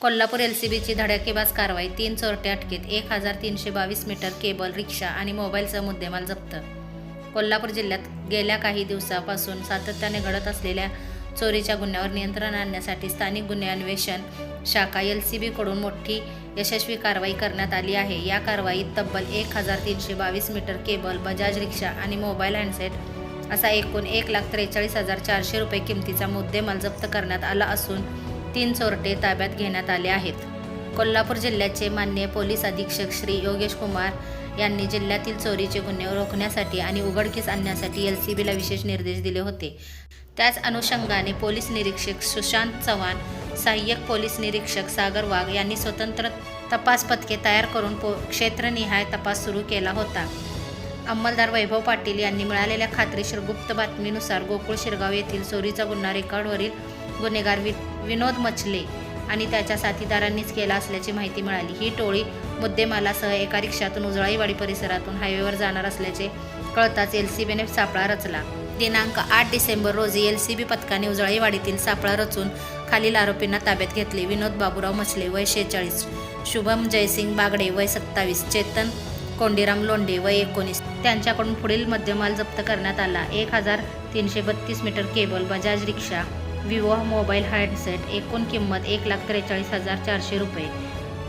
कोल्हापूर एलसीबीची धडाकेबाज कारवाई. 3 चोरटे अटकेत. 1322 मीटर केबल, रिक्षा आणि मोबाईलसह मुद्देमाल जप्त. कोल्हापूर जिल्ह्यात गेल्या काही दिवसापासून सातत्याने घडत असलेल्या चोरीच्या गुन्ह्यावर नियंत्रण आणण्यासाठी स्थानिक गुन्हे अन्वेषण शाखा एलसीबीकडून मोठी यशस्वी कारवाई करण्यात आली आहे. या कारवाईत तब्बल 1322 मीटर केबल, बजाज रिक्षा आणि मोबाईल हँडसेट असा एकूण 1,43,400 रुपये किमतीचा मुद्देमाल जप्त करण्यात आला असून 3 चोरटे ताब्यात घेण्यात आले आहेत. कोल्हापूर जिल्ह्याचे माननीय पोलीस अधीक्षक श्री योगेश कुमार यांनी जिल्ह्यातील चोरीचे गुन्हे रोखण्यासाठी आणि उघडकीस आणण्यासाठी एलसीबीला विशेष निर्देश दिले होते. त्याच अनुषंगाने पोलीस निरीक्षक सुशांत चव्हाण, सहाय्यक पोलीस निरीक्षक सागर वाघ यांनी स्वतंत्र तपास पथके तयार करून क्षेत्रनिहाय तपास सुरू केला होता. अंमलदार वैभव पाटील यांनी मिळालेल्या खात्रीशीर गुप्त बातमीनुसार गोकुळ शिरगाव येथील चोरीचा गुन्हा रेकॉर्डवरील गुन्हेगार विनोद मछले आणि त्याच्या साथीदारांनीच केला असल्याची माहिती मिळाली. ही टोळी मुद्देमालासह एका रिक्षातून उजळाईवाडी परिसरातून हायवेवर जाणार असल्याचे कळताच एलसीबीने सापळा रचला. दिनांक 8 डिसेंबर रोजी एलसीबी पथकाने उजळाईवाडीतील सापळा रचून खालील आरोपींना ताब्यात घेतले. विनोद बाबूराव मछले वय 46, शुभम जयसिंग बागडे वय 27, चेतन कोंडीराम लोंढे वय 19. त्यांच्याकडून पुढील मुद्देमाल जप्त करण्यात आला. 1332 मीटर केबल, बजाज रिक्षा, विवो मोबाईल हँडसेट, एकूण किंमत 1,43,400 रुपये.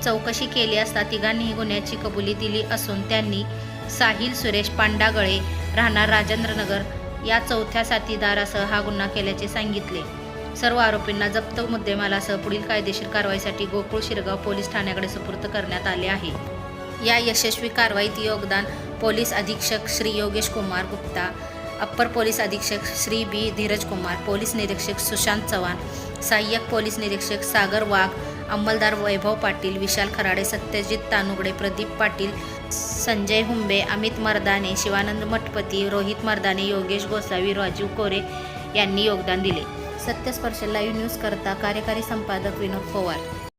चौकशी केली असता तिघांनीही गुन्ह्याची कबुली दिली असून त्यांनी साहिल सुरेश पांडागळे राहणार राजेंद्रनगर या चौथ्या साथीदारासह हा गुन्हा केल्याचे सांगितले. सर्व आरोपींना जप्त मुद्देमालासह पुढील कायदेशीर कारवाईसाठी गोकुळ शिरगाव पोलीस ठाण्याकडे सुपूर्द करण्यात आले आहे. या यशस्वी कारवाईत योगदान पोलीस अधीक्षक श्री योगेश कुमार गुप्ता, अप्पर पोलीस अधीक्षक श्री बी धीरज कुमार, पोलीस निरीक्षक सुशांत चव्हाण, सहाय्यक पोलीस निरीक्षक सागर वाघ, अंमलदार वैभव पाटील, विशाल खराडे, सत्यजित तानुगडे, प्रदीप पाटील, संजय हुंबे, अमित मर्दाने, शिवानंद मठपती, रोहित मर्दाने, योगेश गोसावी, राजीव कोरे यांनी योगदान दिले. सत्यस्पर्श लाईव्ह न्यूज करता कार्यकारी संपादक विनोद पवार.